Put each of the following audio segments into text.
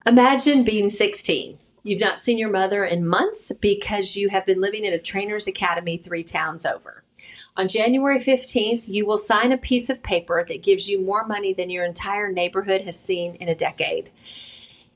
Imagine being 16. You've not seen your mother in months because you have been living in a trainer's academy 3 towns over. On January 15th, you will sign a piece of paper that gives you more money than your entire neighborhood has seen in a decade.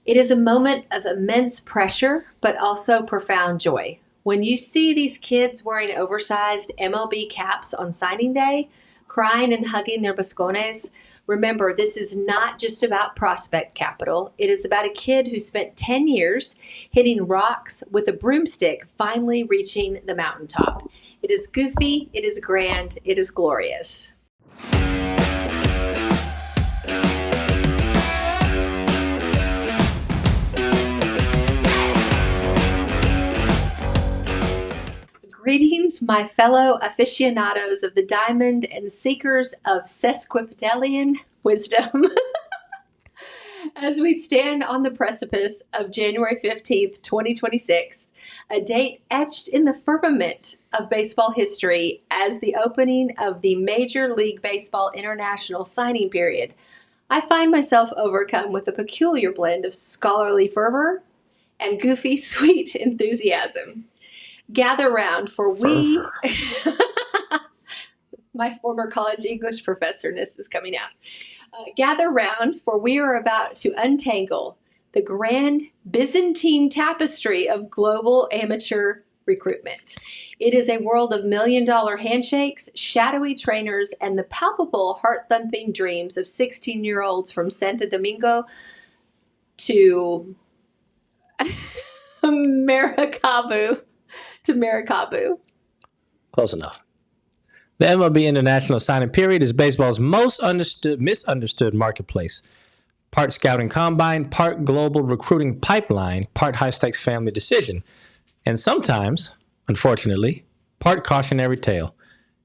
It is a moment of immense pressure, but also profound joy. When you see these kids wearing oversized MLB caps on signing day, crying and hugging their buscones, remember, this is not just about prospect capital. It is about a kid who spent 10 years hitting rocks with a broomstick, finally reaching the mountaintop. It is goofy, it is grand, it is glorious. Greetings, my fellow aficionados of the diamond and seekers of sesquipedalian wisdom. As we stand on the precipice of January 15th, 2026, a date etched in the firmament of baseball history as the opening of the Major League Baseball International signing period, I find myself overcome with a peculiar blend of scholarly fervor and goofy, sweet enthusiasm. Gather round, for we, my former college English professorness is coming out. Gather round, for we are about to untangle the grand Byzantine tapestry of global amateur recruitment. It is a world of million-dollar handshakes, shadowy trainers, and the palpable, heart-thumping dreams of 16-year-olds from Santo Domingo to Maracaibo. Close enough. The MLB International Signing Period is baseball's most misunderstood marketplace. Part scouting combine, part global recruiting pipeline, part high-stakes family decision, and sometimes, unfortunately, part cautionary tale.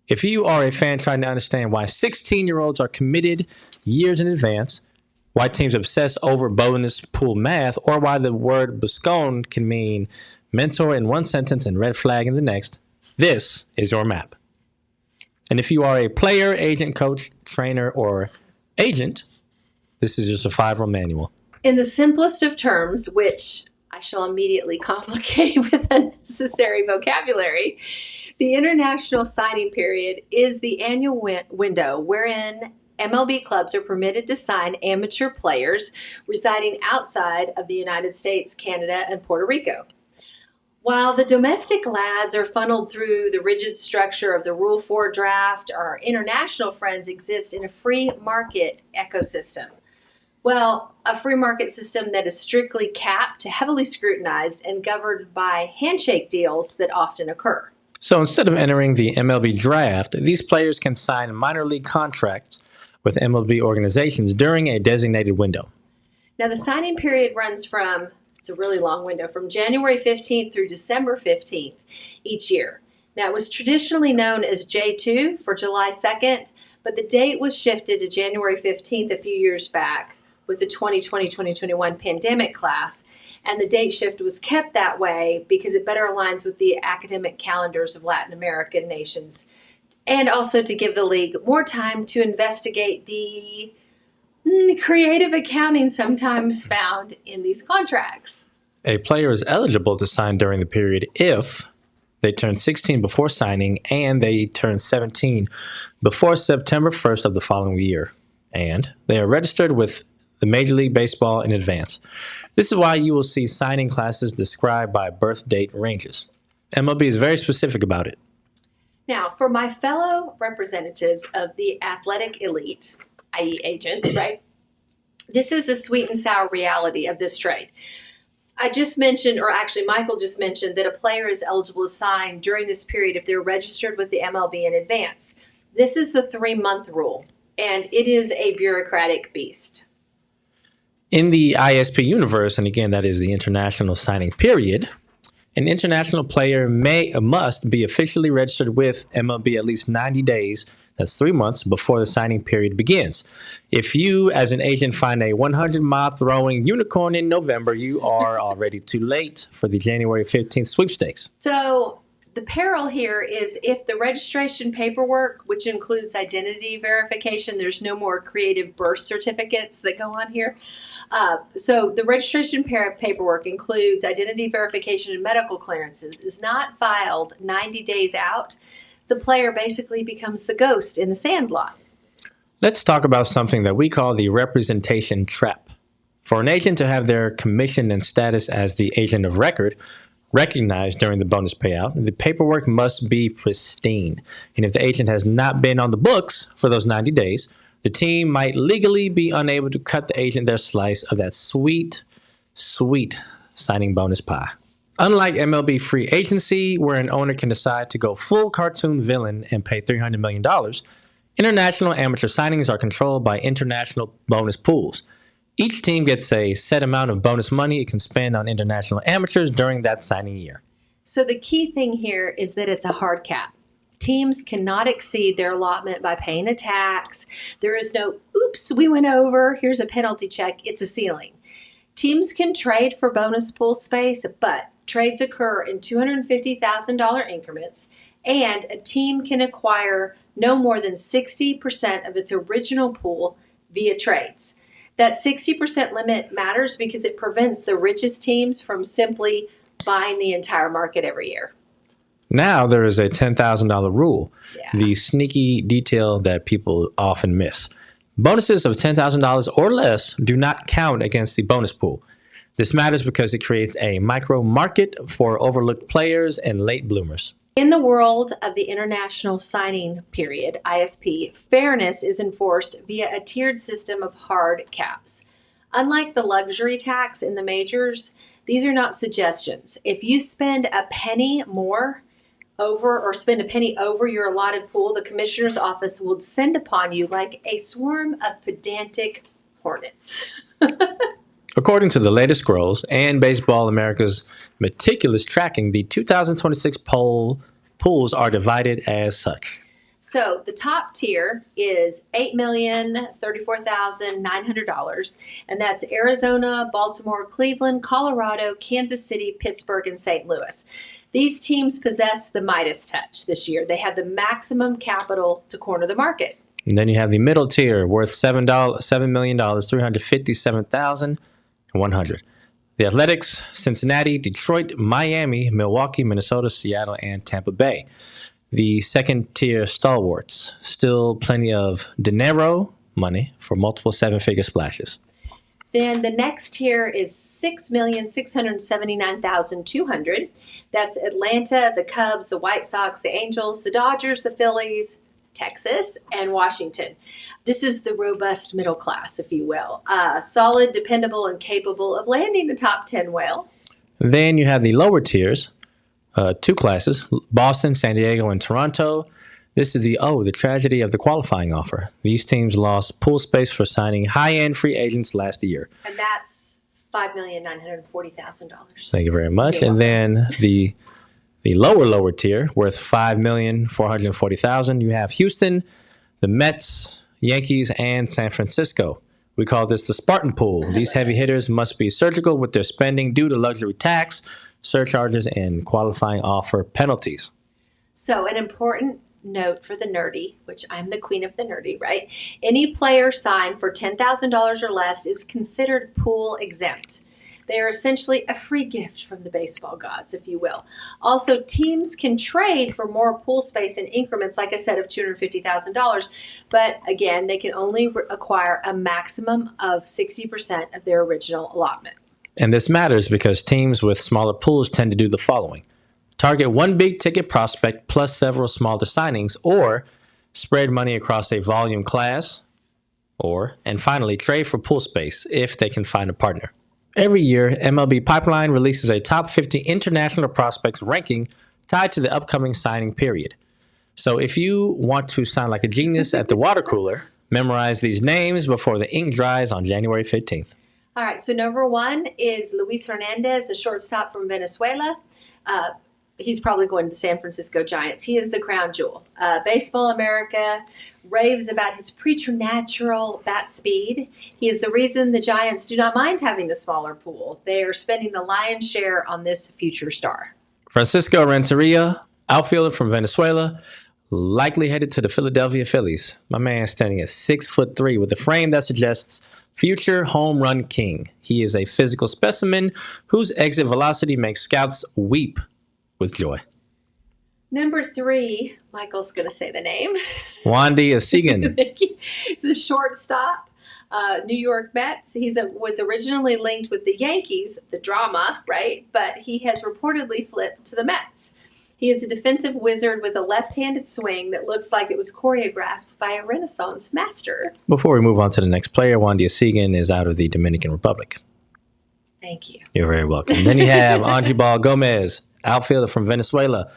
If you are a fan trying to understand why 16-year-olds are committed years in advance, why teams obsess over bonus pool math, or why the word buscón can mean mentor in one sentence and red flag in the next, this is your map. And if you are a player, agent, coach, trainer, or agent, this is your survival manual. In the simplest of terms, which I shall immediately complicate with unnecessary vocabulary, the international signing period is the annual window wherein MLB clubs are permitted to sign amateur players residing outside of the United States, Canada, and Puerto Rico. While the domestic lads are funneled through the rigid structure of the Rule 4 draft, our international friends exist in a free market ecosystem. Well, a free market system that is strictly capped, heavily scrutinized, and governed by handshake deals that often occur. So instead of entering the MLB draft, these players can sign minor league contracts with MLB organizations during a designated window. Now, the signing period runs from, it's a really long window, from January 15th through December 15th each year. Now, it was traditionally known as J2 for July 2nd, but the date was shifted to January 15th a few years back with the 2020-2021 pandemic class, and the date shift was kept that way because it better aligns with the academic calendars of Latin American nations, and also to give the league more time to investigate the creative accounting sometimes found in these contracts. A player is eligible to sign during the period if they turn 16 before signing and they turn 17 before September 1st of the following year, and they are registered with the Major League Baseball in advance. This is why you will see signing classes described by birth date ranges. MLB is very specific about it. Now, for my fellow representatives of the athletic elite, i.e. agents, right? This is the sweet and sour reality of this trade. I just mentioned, or actually Michael just mentioned, that a player is eligible to sign during this period if they're registered with the MLB in advance. This is the 3-month rule, and it is a bureaucratic beast. In the ISP universe, and again, that is the international signing period, an international player must be officially registered with MLB at least 90 days, that's 3 months, before the signing period begins. If you, as an agent, find a 100-mile throwing unicorn in November, you are already too late for the January 15th sweepstakes. So The peril here is if the registration paperwork, which includes identity verification, there's no more creative birth certificates that go on here. So the registration paperwork includes identity verification and medical clearances, is not filed 90 days out. The player basically becomes the ghost in the sandlot. Let's talk about something that we call the representation trap. For an agent to have their commission and status as the agent of record recognized during the bonus payout, the paperwork must be pristine. And if the agent has not been on the books for those 90 days, the team might legally be unable to cut the agent their slice of that sweet, sweet signing bonus pie. Unlike MLB free agency, where an owner can decide to go full cartoon villain and pay $300 million, international amateur signings are controlled by international bonus pools. Each team gets a set amount of bonus money it can spend on international amateurs during that signing year. So the key thing here is that it's a hard cap. Teams cannot exceed their allotment by paying a tax. There is no, oops, we went over, here's a penalty check. It's a ceiling. Teams can trade for bonus pool space, but trades occur in $250,000 increments, and a team can acquire no more than 60% of its original pool via trades. That 60% limit matters because it prevents the richest teams from simply buying the entire market every year. Now there is a $10,000 rule, Yeah. the sneaky detail that people often miss. Bonuses of $10,000 or less do not count against the bonus pool. This matters because it creates a micro market for overlooked players and late bloomers. In the world of the International Signing Period, ISP, fairness is enforced via a tiered system of hard caps. Unlike the luxury tax in the majors, these are not suggestions. If you spend a penny more over or spend a penny over your allotted pool, the commissioner's office will descend upon you like a swarm of pedantic hornets. According to the latest scrolls and Baseball America's meticulous tracking, the 2026 pools are divided as such. So the top tier is $8,034,900, and that's Arizona, Baltimore, Cleveland, Colorado, Kansas City, Pittsburgh, and St. Louis. These teams possess the Midas touch this year. They have the maximum capital to corner the market. And then you have the middle tier worth $7,357,100. The Athletics, Cincinnati, Detroit, Miami, Milwaukee, Minnesota, Seattle, and Tampa Bay. The second tier stalwarts, still plenty of dinero money for multiple seven-figure splashes. Then the next tier is $6,679,200. That's Atlanta, the Cubs, the White Sox, the Angels, the Dodgers, the Phillies, Texas, and Washington. This is the robust middle class, if you will. Solid, dependable, and capable of landing the top 10 whale. Then you have the lower tiers, two classes, Boston, San Diego, and Toronto. This is the tragedy of the qualifying offer. These teams lost pool space for signing high-end free agents last year. And that's $5,940,000. Thank you very much. And then the lower tier, worth $5,440,000, you have Houston, the Mets, Yankees, and San Francisco. We call this the Spartan pool. These heavy hitters must be surgical with their spending due to luxury tax, surcharges, and qualifying offer penalties. So an important note for the nerdy, which I'm the queen of the nerdy, right? Any player signed for $10,000 or less is considered pool exempt. They are essentially a free gift from the baseball gods, if you will. Also, teams can trade for more pool space in increments, like I said, of $250,000. But again, they can only acquire a maximum of 60% of their original allotment. And this matters because teams with smaller pools tend to do the following: target one big ticket prospect plus several smaller signings, or spread money across a volume class, and finally, trade for pool space if they can find a partner. Every year, MLB Pipeline releases a top 50 international prospects ranking tied to the upcoming signing period. So if you want to sound like a genius at the water cooler, memorize these names before the ink dries on January 15th. All right, so number one is Luis Hernandez, a shortstop from Venezuela. He's probably going to the San Francisco Giants. He is the crown jewel. Baseball America raves about his preternatural bat speed. He is the reason the Giants do not mind having the smaller pool. They are spending the lion's share on this future star. Francisco Renteria, Outfielder from Venezuela, likely headed to the Philadelphia Phillies. My man standing at 6'3" with a frame that suggests future home run king. He is a physical specimen whose exit velocity makes scouts weep with joy. Number 3, Michael's going to say the name. Wandy Asigan. He's a shortstop, New York Mets. Was originally linked with the Yankees, the drama, right? But he has reportedly flipped to the Mets. He is a defensive wizard with a left-handed swing that looks like it was choreographed by a Renaissance master. Before we move on to the next player, Wandy Asigan is out of the Dominican Republic. Thank you. You're very welcome. Then you have Anibal Gomez, outfielder from Venezuela,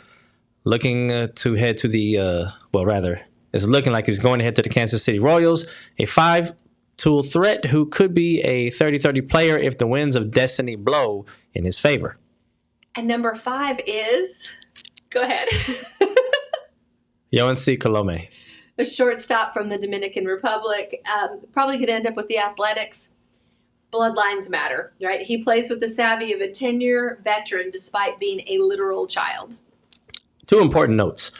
looking to head to it's looking like he's going to head to the Kansas City Royals, a 5-tool threat who could be a 30-30 player if the winds of destiny blow in his favor. And number 5 is, go ahead. Yoancy Colome. A shortstop from the Dominican Republic, probably could end up with the Athletics. Bloodlines matter, right? He plays with the savvy of a 10-year veteran despite being a literal child. 2 important notes.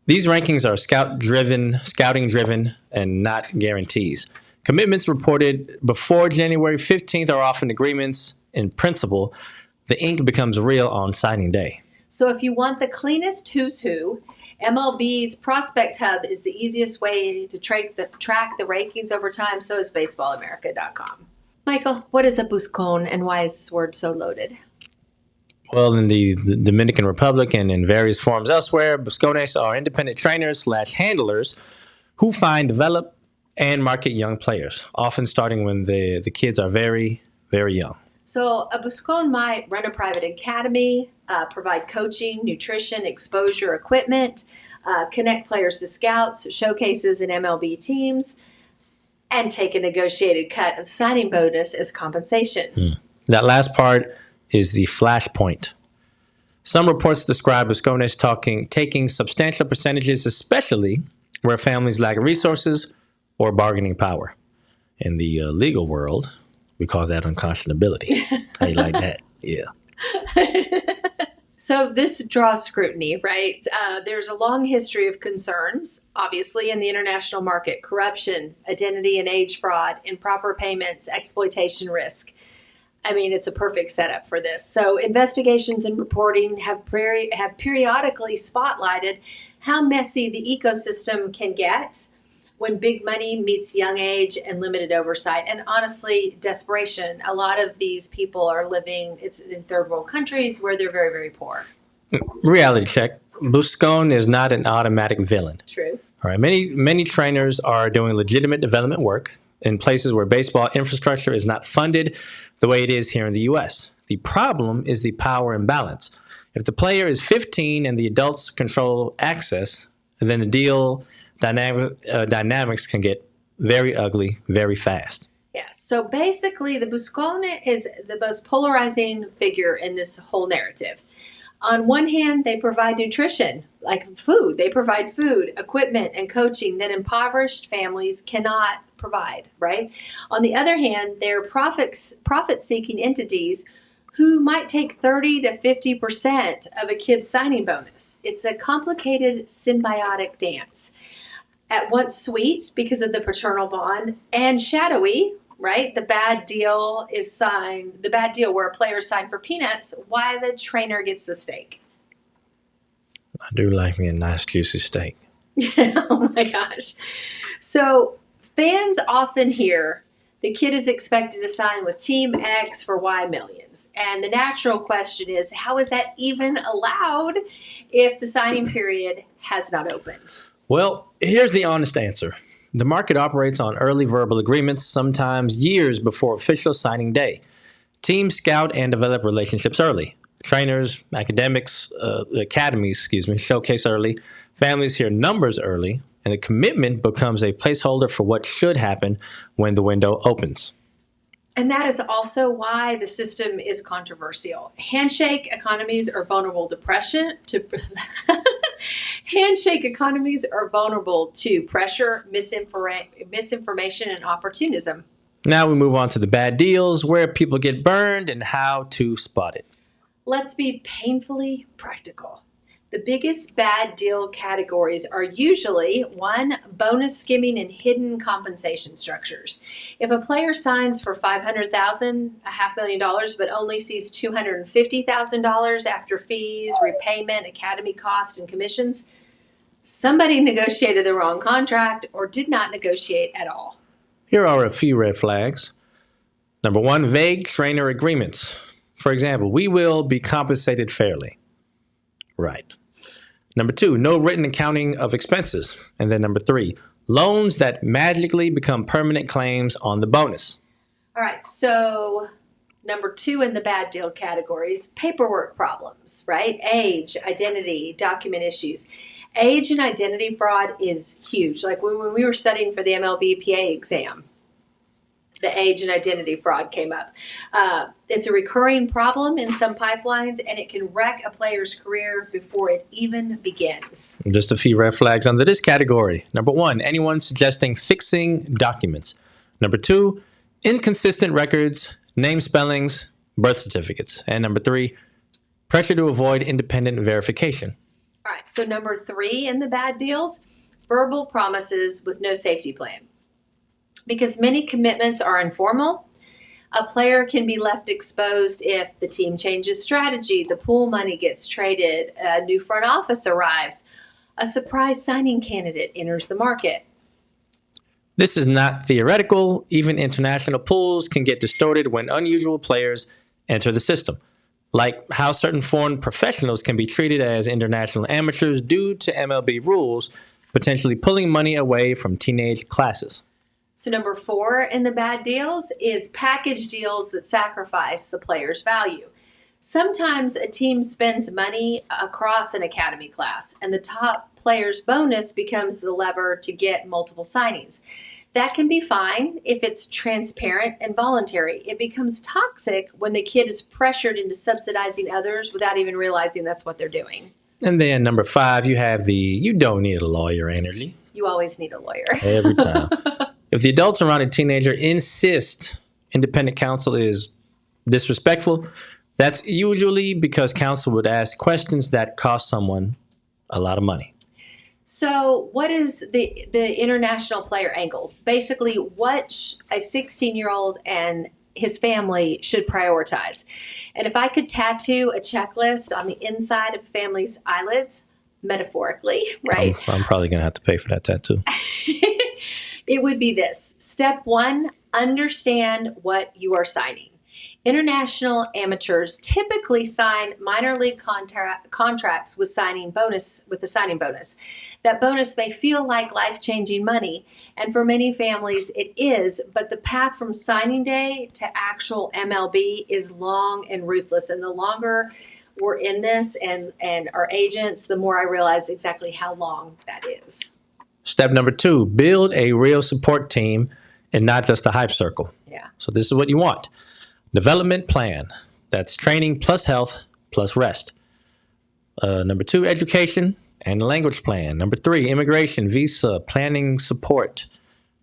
These rankings are scouting driven, and not guarantees. Commitments reported before January 15th are often agreements in principle. The ink becomes real on signing day. So if you want the cleanest who's who, MLB's Prospect Hub is the easiest way to track the rankings over time. So is baseballamerica.com. Michael, what is a buscón and why is this word so loaded? Well, in the Dominican Republic and in various forms elsewhere, Buscones are independent trainers / handlers who find, develop, and market young players, often starting when the kids are very, very young. So a buscón might run a private academy, provide coaching, nutrition, exposure, equipment, connect players to scouts, showcases, and MLB teams, and take a negotiated cut of signing bonus as compensation. That last part is the flashpoint. Some reports describe Buscones taking substantial percentages, especially where families lack resources or bargaining power. In the legal world, we call that unconscionability. How you like that? Yeah. So this draws scrutiny, right? There's a long history of concerns, obviously, in the international market: corruption, identity and age fraud, improper payments, exploitation risk. I mean, it's a perfect setup for this. So investigations and reporting have periodically spotlighted how messy the ecosystem can get when big money meets young age and limited oversight. And honestly, desperation. A lot of these people are living in third world countries where they're very, very poor. Reality check. Buscón is not an automatic villain. True. All right. Many trainers are doing legitimate development work in places where baseball infrastructure is not funded the way it is here in the U.S. The problem is the power imbalance. If the player is 15 and the adults control access, then the deal dynamics can get very ugly very fast. Yeah. So basically, the buscón is the most polarizing figure in this whole narrative. On one hand, they provide nutrition, like food. They provide food, equipment, and coaching that impoverished families cannot provide, right? On the other hand, they're profit-seeking entities who might take 30 to 50% of a kid's signing bonus. It's a complicated symbiotic dance. At once sweet because of the paternal bond, and shadowy, right? The bad deal where a player signed for peanuts while the trainer gets the steak. I do like me a nice juicy steak. Oh my gosh. So fans often hear the kid is expected to sign with Team X for Y millions. And the natural question is, how is that even allowed if the signing period has not opened? Well, here's the honest answer. The market operates on early verbal agreements, sometimes years before official signing day. Teams scout and develop relationships early. Trainers, academies, showcase early. Families hear numbers early, and the commitment becomes a placeholder for what should happen when the window opens. And that is also why the system is controversial. Handshake economies are vulnerable to pressure, misinformation, and opportunism. Now we move on to the bad deals, where people get burned and how to spot it. Let's be painfully practical. The biggest bad deal categories are usually one, bonus skimming and hidden compensation structures. If a player signs for $500,000, $500,000, but only sees $250,000 after fees, repayment, academy costs, and commissions, somebody negotiated the wrong contract or did not negotiate at all. Here are a few red flags. Number one, vague trainer agreements. For example, we will be compensated fairly. Right. Number two, no written accounting of expenses. And then number three, loans that magically become permanent claims on the bonus. All right, so number two in the bad deal categories, paperwork problems, right? Age, identity, document issues. Age and identity fraud is huge. Like when we were studying for the MLB PA exam, the age and identity fraud came up. It's a recurring problem in some pipelines, and it can wreck a player's career before it even begins. Just a few red flags under this category. Number one, anyone suggesting fixing documents. Number two, inconsistent records, name spellings, birth certificates. And number three, pressure to avoid independent verification. All right, so number three in the bad deals, verbal promises with no safety plan. Because many commitments are informal, a player can be left exposed if the team changes strategy, the pool money gets traded, a new front office arrives, a surprise signing candidate enters the market. This is not theoretical. Even international pools can get distorted when unusual players enter the system, like how certain foreign professionals can be treated as international amateurs due to MLB rules, potentially pulling money away from teenage classes. So number four in the bad deals is package deals that sacrifice the player's value. Sometimes a team spends money across an academy class, and the top player's bonus becomes the lever to get multiple signings. That can be fine if it's transparent and voluntary. It becomes toxic when the kid is pressured into subsidizing others without even realizing that's what they're doing. And then number five, you have the you don't need a lawyer energy. You always need a lawyer. Every time. If the adults around a teenager insist independent counsel is disrespectful, that's usually because counsel would ask questions that cost someone a lot of money. So what is the international player angle? Basically, what a 16-year-old and his family should prioritize. And if I could tattoo a checklist on the inside of a family's eyelids, metaphorically, right? I'm probably going to have to pay for that tattoo. It would be this. Step one, understand what you are signing. International amateurs typically sign minor league contracts with a signing bonus. That bonus may feel like life-changing money, and for many families it is, but the path from signing day to actual MLB is long and ruthless, and the longer we're in this and our agents, the more I realize exactly how long that is. Step number two, build a real support team and not just a hype circle. Yeah. So this is what you want. Development plan. That's training plus health plus rest. Number two, education and language plan. Number three, immigration, visa, planning support.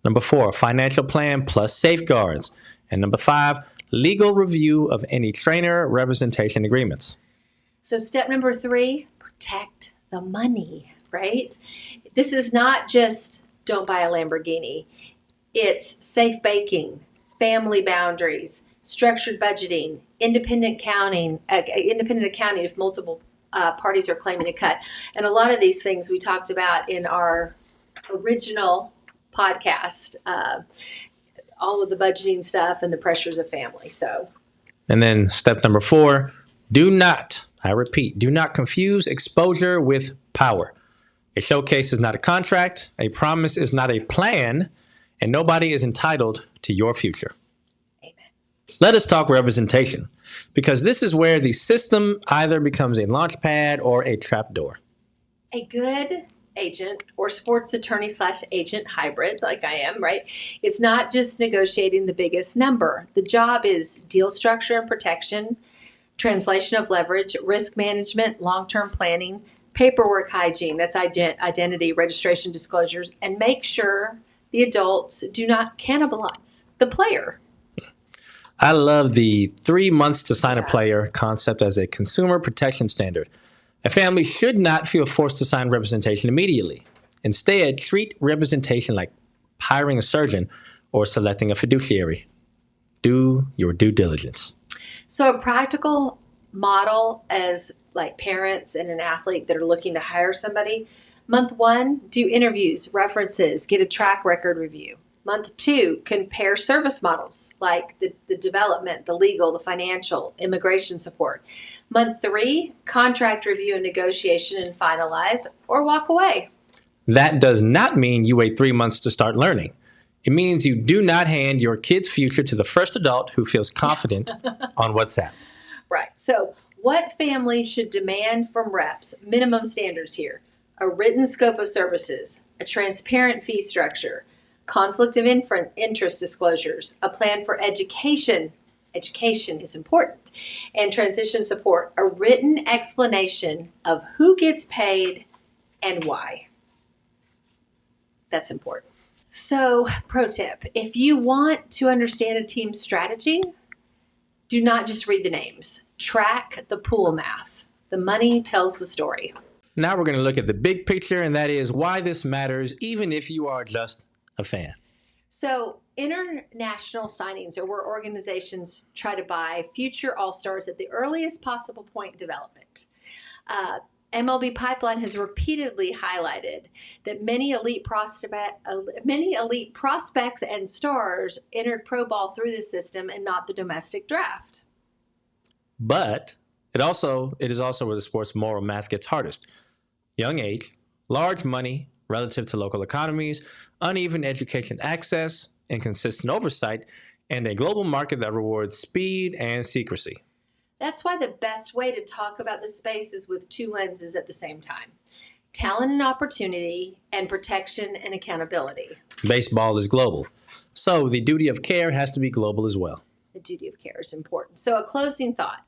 Number four, financial plan plus safeguards. And number five, legal review of any trainer representation agreements. So step number three, protect the money, right? This is not just don't buy a Lamborghini. It's safe banking, family boundaries, structured budgeting, independent accounting if multiple parties are claiming a cut. And a lot of these things we talked about in our original podcast, all of the budgeting stuff and the pressures of family. So, and then step number four, do not confuse exposure with power. A showcase is not a contract, a promise is not a plan, and nobody is entitled to your future. Amen. Let us talk representation, because this is where the system either becomes a launch pad or a trapdoor. A good agent or sports attorney / agent hybrid, like I am, right, is not just negotiating the biggest number. The job is deal structure and protection, translation of leverage, risk management, long-term planning, paperwork hygiene, that's identity, registration, disclosures, and make sure the adults do not cannibalize the player. I love the 3 months to sign a player concept as a consumer protection standard. A family should not feel forced to sign representation immediately. Instead, treat representation like hiring a surgeon or selecting a fiduciary. Do your due diligence. So a practical model as like parents and an athlete that are looking to hire somebody. Month 1, do interviews, references, get a track record review. Month 2, compare service models like the development, the legal, the financial, immigration support. Month 3, contract review and negotiation and finalize or walk away. That does not mean you wait 3 months to start learning. It means you do not hand your kid's future to the first adult who feels confident on WhatsApp. Right. So what families should demand from reps? Minimum standards here. A written scope of services, a transparent fee structure, conflict of interest disclosures, a plan for education. Education is important. And transition support, a written explanation of who gets paid and why. That's important. So, pro tip, if you want to understand a team's strategy, do not just read the names. Track the pool math. The money tells the story. Now we're going to look at the big picture, and that is why this matters, even if you are just a fan. So, international signings are where organizations try to buy future all-stars at the earliest possible point in development. MLB Pipeline has repeatedly highlighted that many elite prospects and stars entered pro ball through this system and not the domestic draft. But it is also where the sport's moral math gets hardest. Young age, large money relative to local economies, uneven education access, inconsistent oversight, and a global market that rewards speed and secrecy. That's why the best way to talk about the space is with 2 lenses at the same time. Talent and opportunity, and protection and accountability. Baseball is global, so the duty of care has to be global as well. The duty of care is important. So a closing thought.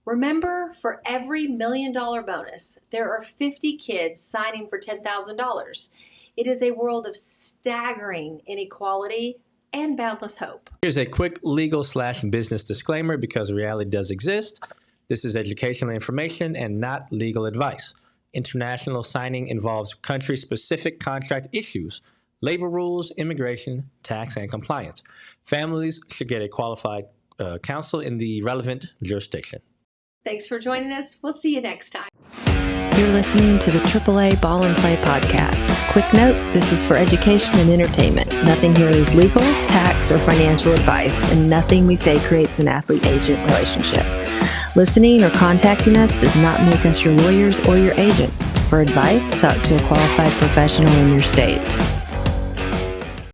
Remember, for every $1 million bonus, there are 50 kids signing for $10,000. It is a world of staggering inequality and boundless hope. Here's a quick legal/business disclaimer because reality does exist. This is educational information and not legal advice. International signing involves country-specific contract issues, labor rules, immigration, tax, and compliance. Families should get a qualified counsel in the relevant jurisdiction. Thanks for joining us. We'll see you next time. You're listening to the AAA Ball and Play podcast. Quick note, this is for education and entertainment. Nothing here is legal, tax, or financial advice, and nothing we say creates an athlete-agent relationship. Listening or contacting us does not make us your lawyers or your agents. For advice, talk to a qualified professional in your state.